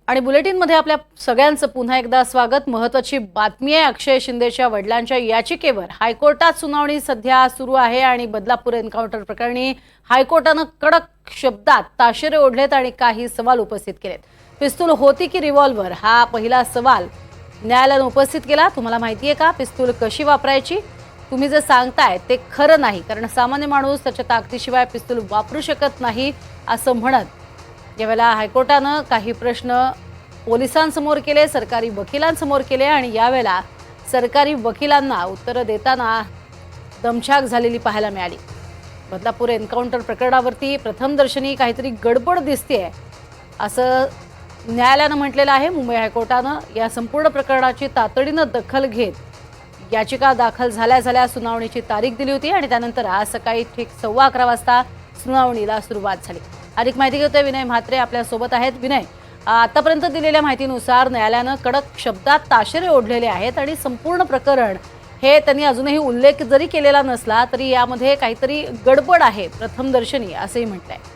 आणि बुलेटिनमध्ये आपल्या सगळ्यांचं पुन्हा एकदा स्वागत। महत्त्वाची बातमी आहे, अक्षय शिंदेच्या वडिलांच्या याचिकेवर हायकोर्टात सुनावणी सध्या सुरू आहे आणि बदलापूर एन्काउंटर प्रकरणी हायकोर्टानं कडक शब्दात ताशेरे ओढलेत आणि काही सवाल उपस्थित केलेत। पिस्तूल होती की रिव्हॉल्वर, हा पहिला सवाल न्यायालयानं उपस्थित केला। तुम्हाला माहिती आहे का पिस्तूल कशी वापरायची? तुम्ही जे सांगताय ते खरं नाही, कारण सामान्य माणूस त्याच्या ताकदीशिवाय पिस्तूल वापरू शकत नाही असं म्हणत यावेळेला हायकोर्टानं काही प्रश्न पोलिसांसमोर केले, सरकारी वकिलांसमोर केले आणि यावेळेला सरकारी वकिलांना उत्तर देताना दमछाक झालेली पाहायला मिळाली। बदलापूर एन्काउंटर प्रकरणावरती प्रथमदर्शनी काहीतरी गडबड दिसतेय असं न्यायालयानं म्हटलेलं आहे। मुंबई हायकोर्टानं या संपूर्ण प्रकरणाची तातडीनं दखल घेत याचिका दाखल झाल्या सुनावणीची तारीख दिली होती आणि त्यानंतर आज सकाळी ठीक 11:15 वाजता सुनावणीला सुरुवात झाली। अधिक माहिती घेतोय विनय म्हात्रे आपल्या सोबत आहेत। विनय, आतापर्यंत दिलेल्या माहितीनुसार न्यायालयानं कडक शब्दात ताशेरे ओढलेले आहेत आणि संपूर्ण प्रकरण हे त्यांनी अजूनही उल्लेख जरी केलेला नसला तरी यामध्ये काहीतरी गडबड आहे प्रथमदर्शनी असंही म्हटलंय।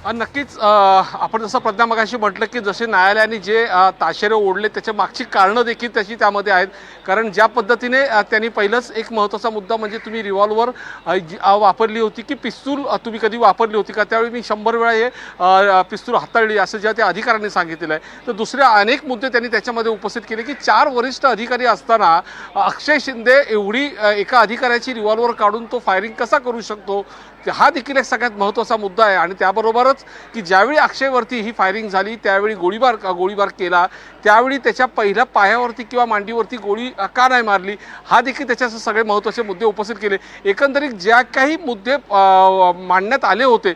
नक्कीच आपण जसं प्रज्ञा मगाशी म्हटलं की जसे न्यायालयाने जे ताशेरे ओढले त्याच्या मागची कारणं देखील त्याची त्यामध्ये आहेत। कारण ज्या पद्धतीने त्यांनी पहिलंच एक महत्त्वाचा मुद्दा म्हणजे तुम्ही रिव्हॉल्वर वापरली होती की पिस्तूल तुम्ही कधी वापरली होती का, त्यावेळी मी 100 वेळा हे पिस्तूल हाताळली असं जेव्हा त्या अधिकाऱ्यांनी सांगितलेलं आहे। तर दुसरे अनेक मुद्दे त्यांनी त्याच्यामध्ये उपस्थित केले की 4 वरिष्ठ अधिकारी असताना अक्षय शिंदे एवढी एका अधिकाऱ्याची रिव्हॉल्वर काढून तो फायरिंग कसा करू शकतो, हा देखील एक सगळ्यात महत्त्वाचा मुद्दा आहे। आणि त्याबरोबरच की ज्यावेळी अक्षयवरती ही फायरिंग झाली त्यावेळी गोळीबार केला त्यावेळी त्याच्या पहिल्या पायावरती किंवा मांडीवरती गोळी का नाही मारली, हा देखील त्याच्या सगळे महत्त्वाचे मुद्दे उपस्थित केले। एकंदरीत ज्या काही मुद्दे मांडण्यात आले होते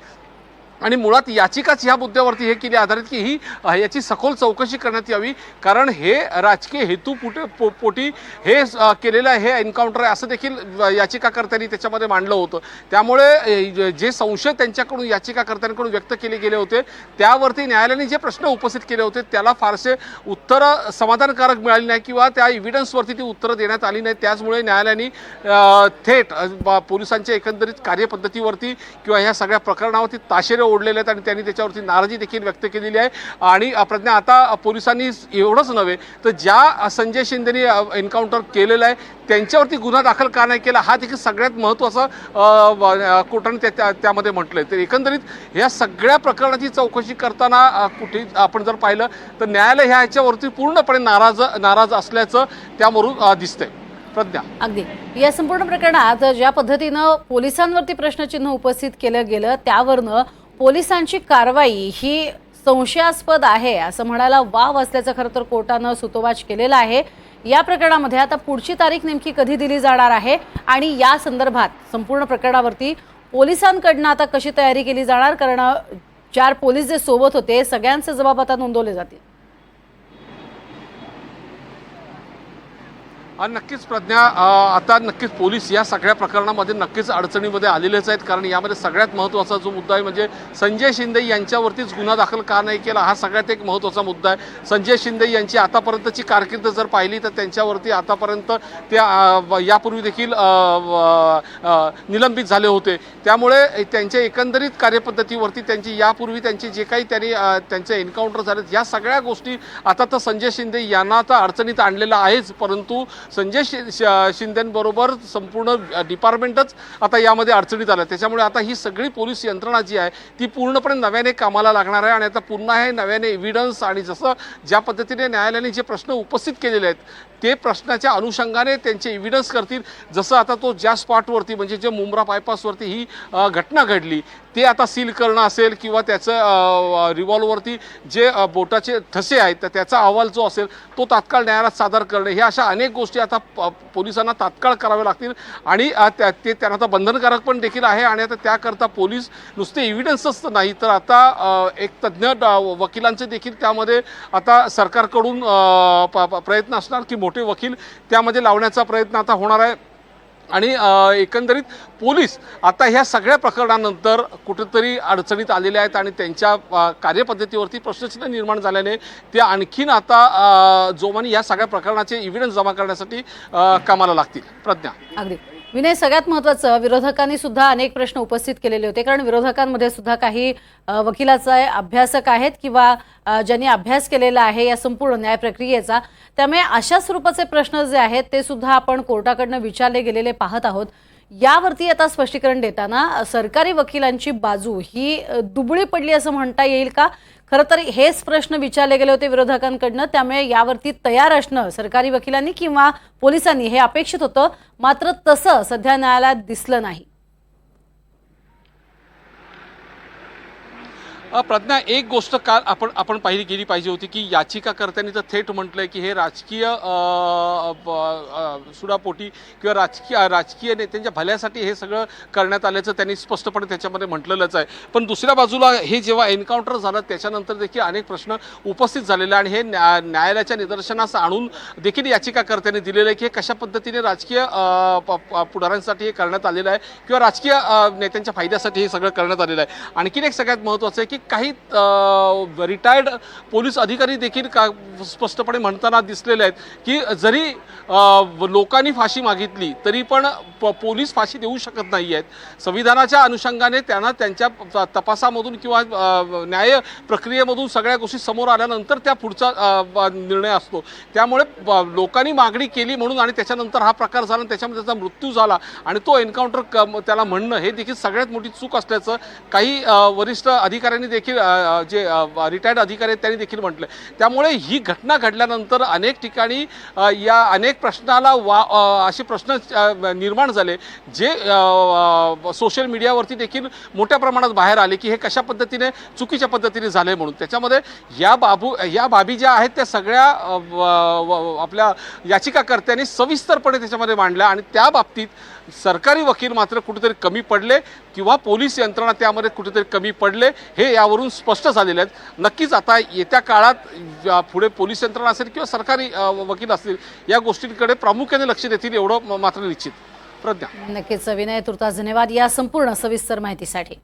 आणि मुळात याचिकाच ह्या मुद्द्यावरती हे केली आधारित की ही याची सखोल चौकशी करण्यात यावी, कारण हे राजकीय हेतू पोटी हे केलेलं हे एन्काउंटर आहे असं देखील याचिकाकर्त्यांनी त्याच्यामध्ये मांडलं होतं। त्यामुळे जे संशय त्यांच्याकडून याचिकाकर्त्यांकडून व्यक्त केले गेले होते त्यावरती न्यायालयाने जे प्रश्न उपस्थित केले होते त्याला फारसे उत्तरं समाधानकारक मिळाली नाही किंवा त्या एव्हिडन्सवरती ती उत्तरं देण्यात आली नाही। त्याचमुळे न्यायालयाने थेट पोलिसांच्या एकंदरीत कार्यपद्धतीवरती किंवा ह्या सगळ्या प्रकरणावरती ताशेरे ओढलेले आहेत आणि त्यांनी त्याच्यावरती नाराजी देखील व्यक्त केलेली आहे। आणि प्रज्ञा, आता पोलिसांनी एवढंच नव्हे तर ज्या संजय शिंदेनी एन्काउंटर केलेलं आहे त्यांच्यावरती गुन्हा दाखल का नाही केला, हा देखील सगळ्यात महत्त्वाचा कोर्टाने त्यामध्ये म्हटलंय। तर एकंदरीत या सगळ्या प्रकरणाची चौकशी करताना कुठे आपण जर पाहिलं तर न्यायालय ह्याच्यावरती पूर्णपणे नाराज असल्याचं त्यावरून दिसतंय। प्रज्ञा, अगदी या संपूर्ण प्रकरणात ज्या पद्धतीनं पोलिसांवरती प्रश्नचिन्ह उपस्थित केलं गेलं त्यावरनं पोलिसांची कारवाई ही संशयास्पद आहे असं म्हणायला वाव असल्याचं खरं तर कोर्टानं सुतोवाच केलेला आहे। या प्रकरणामध्ये आता पुढची तारीख नेमकी कधी दिली जाणार आहे आणि या संदर्भात संपूर्ण प्रकरणावरती पोलिसांकडनं आता कशी तयारी केली जाणार, कारण 4 पोलीस जे सोबत होते सगळ्यांचे जबाब आता नोंदवले जातील। नक्कीच प्रज्ञा, आता नक्कीच पोलीस या सगळ्या प्रकरणामध्ये नक्कीच अडचणीमध्ये आलेलेच आहेत। कारण यामध्ये सगळ्यात महत्त्वाचा जो मुद्दा आहे म्हणजे संजय शिंदे यांच्यावरतीच गुन्हा दाखल का नाही केला, हा सगळ्यात एक महत्त्वाचा मुद्दा आहे। संजय शिंदे यांची आतापर्यंतची कारकीर्द जर पाहिली तर त्यांच्यावरती आतापर्यंत त्या यापूर्वी देखील निलंबित झाले होते। त्यामुळे त्यांच्या एकंदरीत कार्यपद्धतीवरती त्यांची यापूर्वी त्यांची जे काही त्यांचे एन्काउंटर झालेत या सगळ्या गोष्टी आता तर संजय शिंदे यांना तर अडचणीत आणलेलं आहेच, परंतु संजय शिंदेबरोबर संपूर्ण डिपार्टमेंटच आता यामध्ये अडचणीत आलं। त्याच्यामुळे आता ही सगळी पोलीस यंत्रणा जी आहे ती पूर्णपणे नव्याने कामाला लागणार आहे आणि आता पुन्हा हे नव्याने एव्हिडन्स आणि जसं ज्या पद्धतीने न्यायालयाने जे प्रश्न उपस्थित केलेले आहेत ते प्रश्नाच्या अनुषंगाने त्यांचे एव्हिडन्स करतील। जसं आता तो ज्या स्पॉटवरती म्हणजे जे मुंब्रा बायपासवरती ही घटना घडली ते आता सील करणं असेल किंवा त्याचं रिव्हॉल्वरती जे बोटाचे ठसे आहेत तर त्याचा अहवाल जो असेल तो तात्काळ न्यायालयात सादर करणे, ह्या अशा अनेक गोष्टी आता पोलिसांना तात्काळ कराव्या लागतील आणि ते त्यांना आता बंधनकारक पण देखील आहे। आणि आता त्याकरता पोलीस नुसते एव्हिडन्सच नाही तर आता एक तज्ज्ञ वकिलांचे देखील त्यामध्ये आता सरकारकडून प्रयत्न असणार की मोठे वकील त्यामध्ये लावण्याचा प्रयत्न आता होणार आहे। आणि एकंदरीत पोलीस आता ह्या सगळ्या प्रकरणानंतर कुठेतरी अडचणीत आलेले आहेत आणि त्यांच्या कार्यपद्धतीवरती प्रश्नचिन्ह निर्माण झाल्याने ते आणखीन आता जोमाने या सगळ्या प्रकरणाचे एव्हिडन्स जमा करण्यासाठी कामाला लागतील। प्रज्ञा, अगदी विनय, सगळ्यात महत्त्वाचं, विरोधकांनी सुद्धा अनेक प्रश्न उपस्थित केलेले होते, कारण विरोधकांमध्ये सुद्धा काही वकिलाचे अभ्यासक आहेत किंवा ज्यांनी अभ्यास केलेला आहे या संपूर्ण न्याय प्रक्रियेचा. त्यामुळे अशा स्वरूपाचे प्रश्न जे आहेत ते सुद्धा आपण कोर्टाकडनं विचारले गेलेले पाहत आहोत. यावरती आता स्पष्टीकरण देताना सरकारी वकिलांची बाजू ही दुबळी पडली असं म्हणता येईल का? खरं तर हेच प्रश्न विचारले गेले होते विरोधकांकडनं, त्यामुळे यावरती तयार असणं सरकारी वकिलांनी किंवा पोलिसांनी हे अपेक्षित होतं, मात्र तसं सध्या न्यायालयात दिसलं नाही. प्रज्ञा, एक गोष्ट काल आपण पाहिली गेली पाहिजे होती की याचिकाकर्त्यांनी तर थेट म्हटलंय की हे राजकीय सुडापोटी किंवा राजकीय नेत्यांच्या भल्यासाठी हे सगळं करण्यात आल्याचं त्यांनी स्पष्टपणे त्याच्यामध्ये म्हटलेलंच आहे. पण दुसऱ्या बाजूला हे जेव्हा एन्काउंटर झालं त्याच्यानंतर देखील अनेक प्रश्न उपस्थित झालेले आणि हे न्यायालयाच्या निदर्शनास आणून देखील याचिकाकर्त्यांनी दिलेलं आहे की हे कशा पद्धतीने राजकीय पुढाऱ्यांसाठी हे करण्यात आलेलं आहे किंवा राजकीय नेत्यांच्या फायद्यासाठी हे सगळं करण्यात आलेलं आहे. आणखीन एक सगळ्यात महत्त्वाचं आहे की काही रिटायर्ड पोलीस अधिकारी देखील स्पष्टपणे म्हणताना दिसलेले आहेत की जरी लोकांनी फाशी मागितली तरी पण पोलीस फाशी देऊ शकत नाही आहेत. संविधानाच्या अनुषंगाने त्यांना त्यांच्या तपासामधून किंवा न्याय प्रक्रियेमधून सगळ्या गोष्टी समोर आल्यानंतर त्या पुढचा निर्णय असतो. त्यामुळे लोकांनी मागणी केली म्हणून आणि त्याच्यानंतर हा प्रकार झाला, त्याच्यामध्ये त्याचा मृत्यू झाला आणि तो एन्काउंटर त्याला म्हणणं हे देखील सगळ्यात मोठी चूक असल्याचं काही वरिष्ठ अधिकाऱ्यांनी देखील, जे रिटायर्ड अधिकारी आहेत त्यांनी देखील म्हटलं. त्यामुळे ही घटना घडल्यानंतर अनेक ठिकाणी या अनेक प्रश्नाला असे प्रश्न निर्माण झाले जे सोशल मीडियावरती देखील मोठ्या प्रमाणात बाहेर आले की हे कशा पद्धतीने चुकीच्या पद्धतीने झाले म्हणून. त्याच्यामध्ये या बाबी ज्या आहेत त्या सगळ्या आपल्या याचिकाकर्त्यांनी सविस्तरपणे त्याच्यामध्ये मांडल्या आणि त्या बाबतीत सरकारी वकील मात्र कुठेतरी कमी पडले किंवा पोलीस यंत्रणा त्यामध्ये कुठेतरी कमी पडले हे यावरून स्पष्ट झालेले आहेत. नक्कीच आता येत्या काळात पुढे पोलीस यंत्रणा असेल किंवा सरकारी वकील असतील या गोष्टींकडे प्रामुख्याने लक्ष देतील एवढं मात्र निश्चित. प्रज्ञा, नक्कीच विनय, तुर्तास धन्यवाद या संपूर्ण सविस्तर माहितीसाठी.